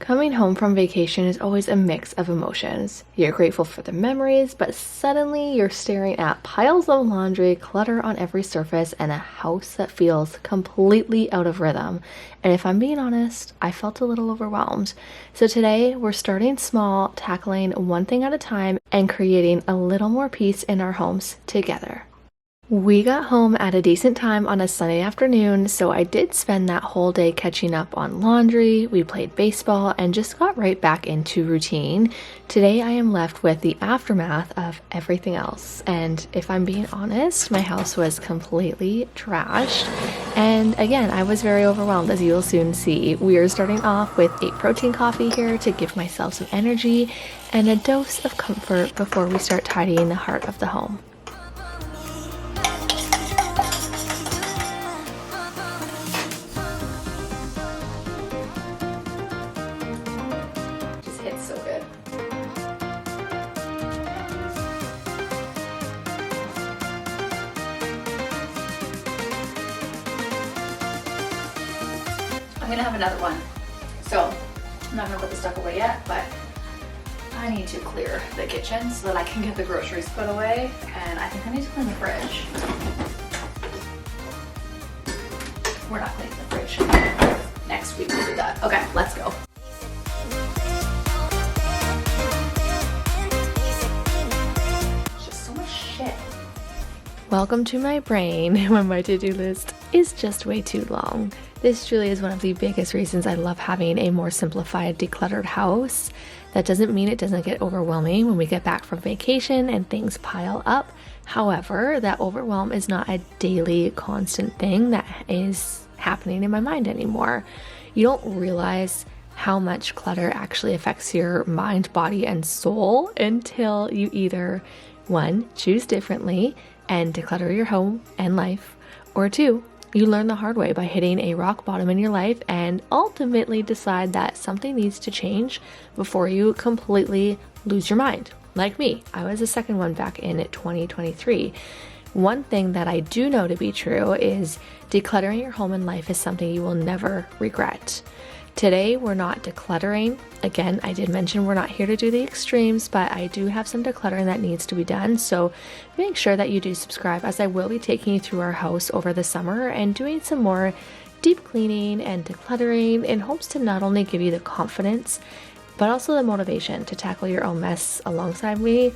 Coming home from vacation is always a mix of emotions. You're grateful for the memories, but suddenly you're staring at piles of laundry, clutter on every surface, and a house that feels completely out of rhythm. And if I'm being honest, I felt a little overwhelmed. So today we're starting small, tackling one thing at a time, and creating a little more peace in our homes together. We got home at a decent time on a Sunday afternoon, so I did spend that whole day catching up on laundry, we played baseball, and just got right back into routine. Today I am left with the aftermath of everything else, and if I'm being honest, my house was completely trashed. And again, I was very overwhelmed, as you will soon see. We are starting off with a protein coffee here to give myself some energy and a dose of comfort before we start tidying the heart of the home. I'm gonna have another one, so I'm not gonna put the stuff away yet, but I need to clear the kitchen so that I can get the groceries put away, and I think I need to clean the fridge. We're not cleaning the fridge. Next week we'll do that. Okay, let's go. It's just so much shit. Welcome to my brain when my to-do list is just way too long. This truly is one of the biggest reasons I love having a more simplified, decluttered house. That doesn't mean it doesn't get overwhelming when we get back from vacation and things pile up. However, that overwhelm is not a daily, constant thing that is happening in my mind anymore. You don't realize how much clutter actually affects your mind, body, and soul until you either, one, choose differently and declutter your home and life, or two, you learn the hard way by hitting a rock bottom in your life and ultimately decide that something needs to change before you completely lose your mind. Like me, I was the second one back in 2023. One thing that I do know to be true is decluttering your home and life is something you will never regret. Today, we're not decluttering. Again, I did mention we're not here to do the extremes, but I do have some decluttering that needs to be done. So make sure that you do subscribe, as I will be taking you through our house over the summer and doing some more deep cleaning and decluttering in hopes to not only give you the confidence, but also the motivation to tackle your own mess alongside me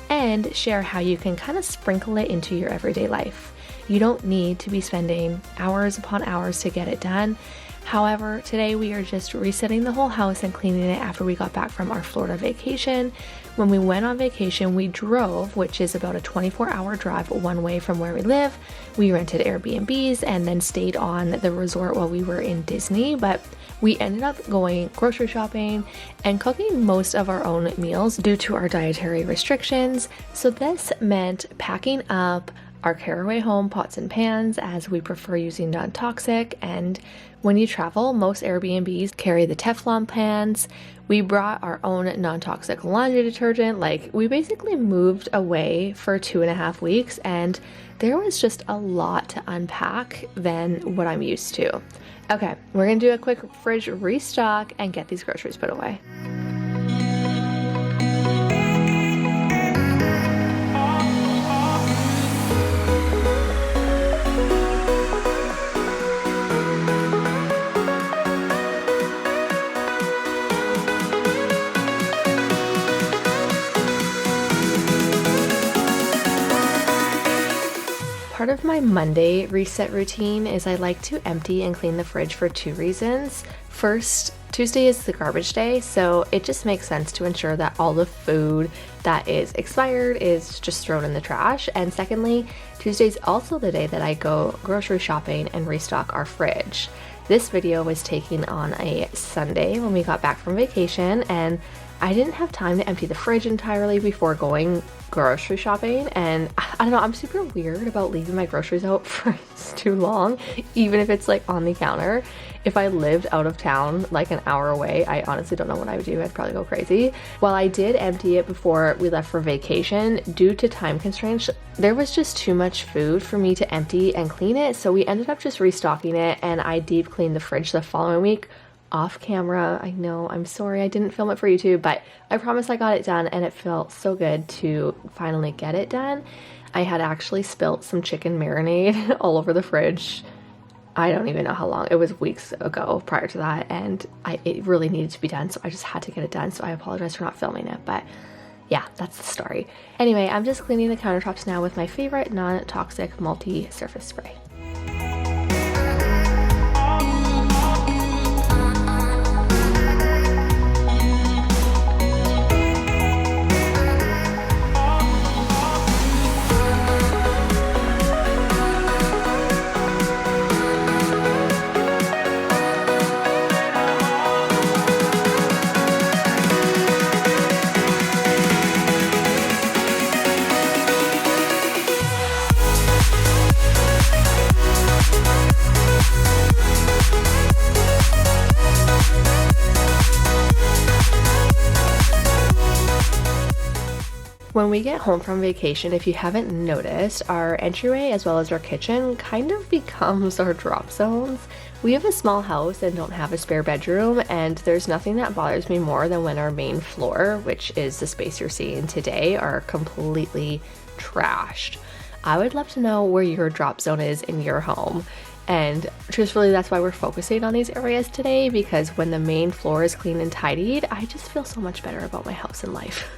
and share how you can kind of sprinkle it into your everyday life. You don't need to be spending hours upon hours to get it done. However, today we are just resetting the whole house and cleaning it after we got back from our Florida vacation. When we went on vacation, we drove, which is about a 24-hour drive one way from where we live. We rented Airbnbs and then stayed on the resort while we were in Disney, but we ended up going grocery shopping and cooking most of our own meals due to our dietary restrictions. So this meant packing up our caraway home pots and pans, as we prefer using non-toxic. And when you travel, most Airbnbs carry the Teflon pans. We brought our own non-toxic laundry detergent. Like, we basically moved away for 2.5 weeks, and there was just a lot to unpack than what I'm used to. Okay, we're gonna do a quick fridge restock and get these groceries put away. Part of my Monday reset routine is I like to empty and clean the fridge for two reasons. First, Tuesday is the garbage day, so it just makes sense to ensure that all the food that is expired is just thrown in the trash. And secondly, Tuesday is also the day that I go grocery shopping and restock our fridge. This video was taken on a Sunday when we got back from vacation, and I didn't have time to empty the fridge entirely before going grocery shopping. And I don't know, I'm super weird about leaving my groceries out for too long, even if it's like on the counter. If I lived out of town, like an hour away, I honestly don't know what I would do. I'd probably go crazy. While I did empty it before we left for vacation, due to time constraints, there was just too much food for me to empty and clean it. So we ended up just restocking it, and I deep cleaned the fridge the following week off camera. I know, I'm sorry I didn't film it for YouTube, but I promise I got it done and it felt so good to finally get it done. I had actually spilt some chicken marinade all over the fridge. I don't even know how long. It was weeks ago prior to that, and it really needed to be done, so I just had to get it done. So I apologize for not filming it, but yeah, that's the story. Anyway, I'm just cleaning the countertops now with my favorite non-toxic multi-surface spray. When we get home from vacation, if you haven't noticed, our entryway as well as our kitchen kind of becomes our drop zones. We have a small house and don't have a spare bedroom, and there's nothing that bothers me more than when our main floor, which is the space you're seeing today, are completely trashed. I would love to know where your drop zone is in your home. And truthfully, that's why we're focusing on these areas today, because when the main floor is clean and tidied, I just feel so much better about my house and life.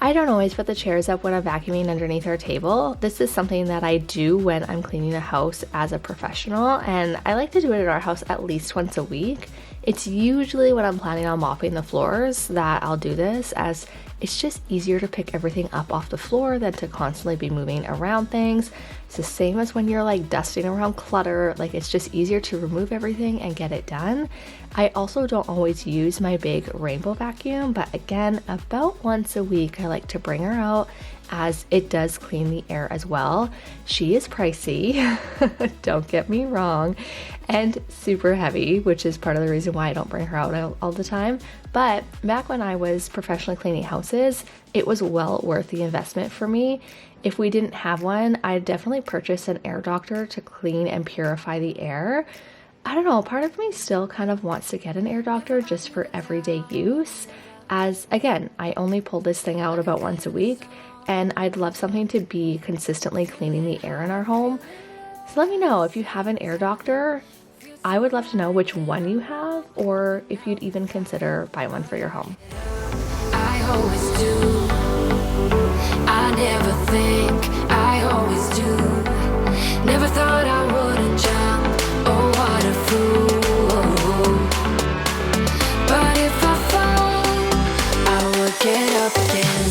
I don't always put the chairs up when I'm vacuuming underneath our table. This is something that I do when I'm cleaning the house as a professional, and I like to do it at our house at least once a week. It's usually when I'm planning on mopping the floors that I'll do this, as it's just easier to pick everything up off the floor than to constantly be moving around things. It's the same as when you're like dusting around clutter, like it's just easier to remove everything and get it done. I also don't always use my big rainbow vacuum, but again, about once a week I like to bring her out, as it does clean the air as well. She is pricey, don't get me wrong, and super heavy, which is part of the reason why I don't bring her out all the time. But back when I was professionally cleaning houses, it was well worth the investment for me. If we didn't have one, I'd definitely purchase an air doctor to clean and purify the air. I don't know, part of me still kind of wants to get an air doctor just for everyday use, as again, I only pull this thing out about once a week, and I'd love something to be consistently cleaning the air in our home. So let me know if you have an air doctor. I would love to know which one you have, or if you'd even consider buying one for your home. I always do. I never think, I always do. Never thought I wouldn't jump. Oh, what a fool. But if I fall, I would get up again.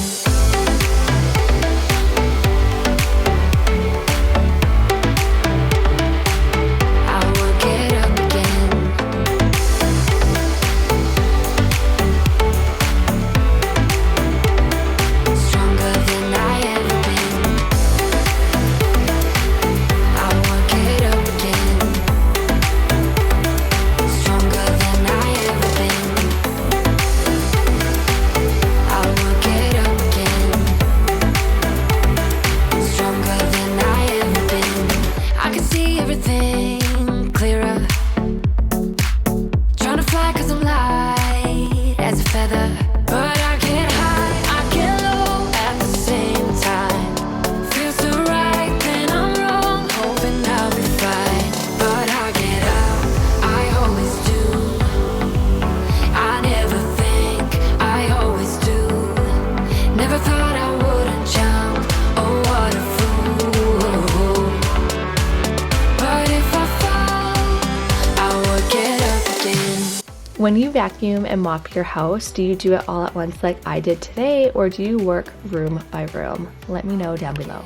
When you vacuum and mop your house, do you do it all at once like I did today, or do you work room by room? Let me know down below.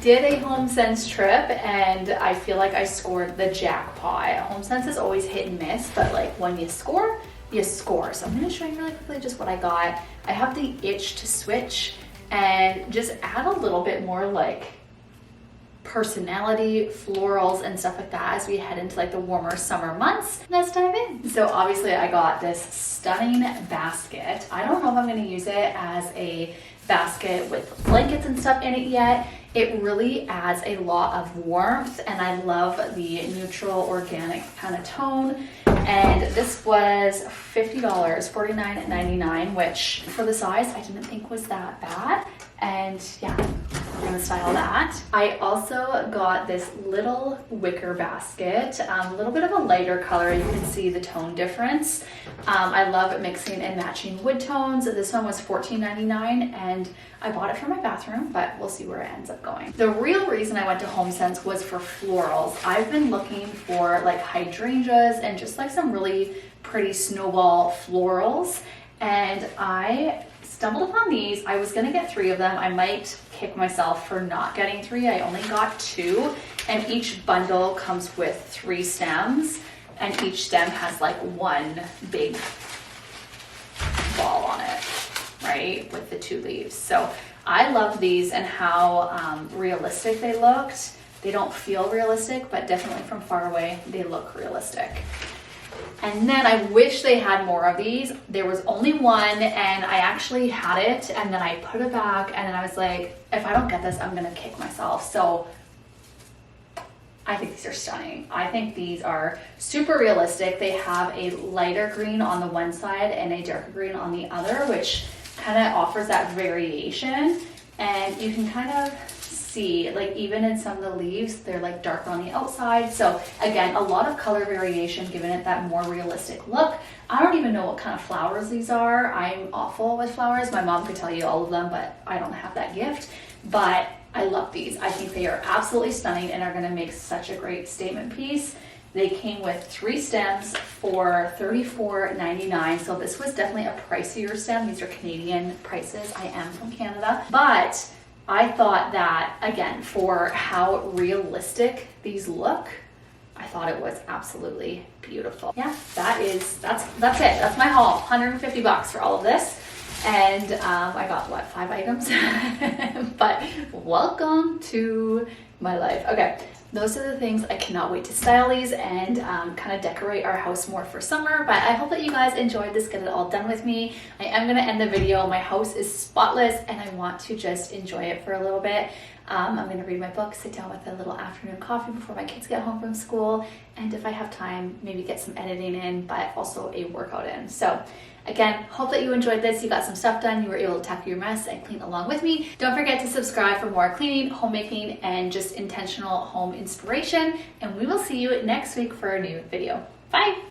Did a HomeSense trip and I feel like I scored the jackpot. HomeSense is always hit and miss, but like when you score, you score. So I'm gonna show you really quickly just what I got. I have the itch to switch and just add a little bit more like personality, florals and stuff like that as we head into like the warmer summer months. Let's dive in. So obviously I got this stunning basket. I don't know if I'm gonna use it as a basket with blankets and stuff in it yet. It really adds a lot of warmth and I love the neutral organic kind of tone. And this was $50, $49.99, which for the size I didn't think was that bad. And yeah, we're gonna style that. I also got this little wicker basket, a little bit of a lighter color. You can see the tone difference. I love mixing and matching wood tones. This one was $14.99 and I bought it for my bathroom, but we'll see where it ends up going. The real reason I went to HomeSense was for florals. I've been looking for like hydrangeas and just like some really pretty snowball florals, and I stumbled upon these. I was gonna get 3 of them. I might kick myself for not getting 3. I only got 2, and each bundle comes with 3 stems, and each stem has like one big ball on it, right, with the 2 leaves. So I love these and how realistic they looked. They don't feel realistic, but definitely from far away, they look realistic. And then I wish they had more of these. There was only one and I actually had it and then I put it back and then I was like, if I don't get this, I'm gonna kick myself. So I think these are stunning. I think these are super realistic. They have a lighter green on the one side and a darker green on the other, which kind of offers that variation. And you can kind of see, like even in some of the leaves, they're like darker on the outside. So again, a lot of color variation, giving it that more realistic look. I don't even know what kind of flowers these are. I'm awful with flowers. My mom could tell you all of them, but I don't have that gift. But I love these. I think they are absolutely stunning and are gonna make such a great statement piece. They came with 3 stems for $34.99. So this was definitely a pricier stem. These are Canadian prices. I am from Canada, but I thought that, again, for how realistic these look, I thought it was absolutely beautiful. Yeah, that's it. That's my haul. $150 for all of this. And I got, what, 5 items? But welcome to my life. Okay, those are the things. I cannot wait to style these and kind of decorate our house more for summer. But I hope that you guys enjoyed this, get it all done with me. I am gonna end the video. My house is spotless and I want to just enjoy it for a little bit. I'm gonna read my book, sit down with a little afternoon coffee before my kids get home from school, and if I have time, maybe get some editing in, but also a workout in. So again, hope that you enjoyed this. You got some stuff done. You were able to tackle your mess and clean along with me. Don't forget to subscribe for more cleaning, homemaking, and just intentional home inspiration. And we will see you next week for a new video. Bye.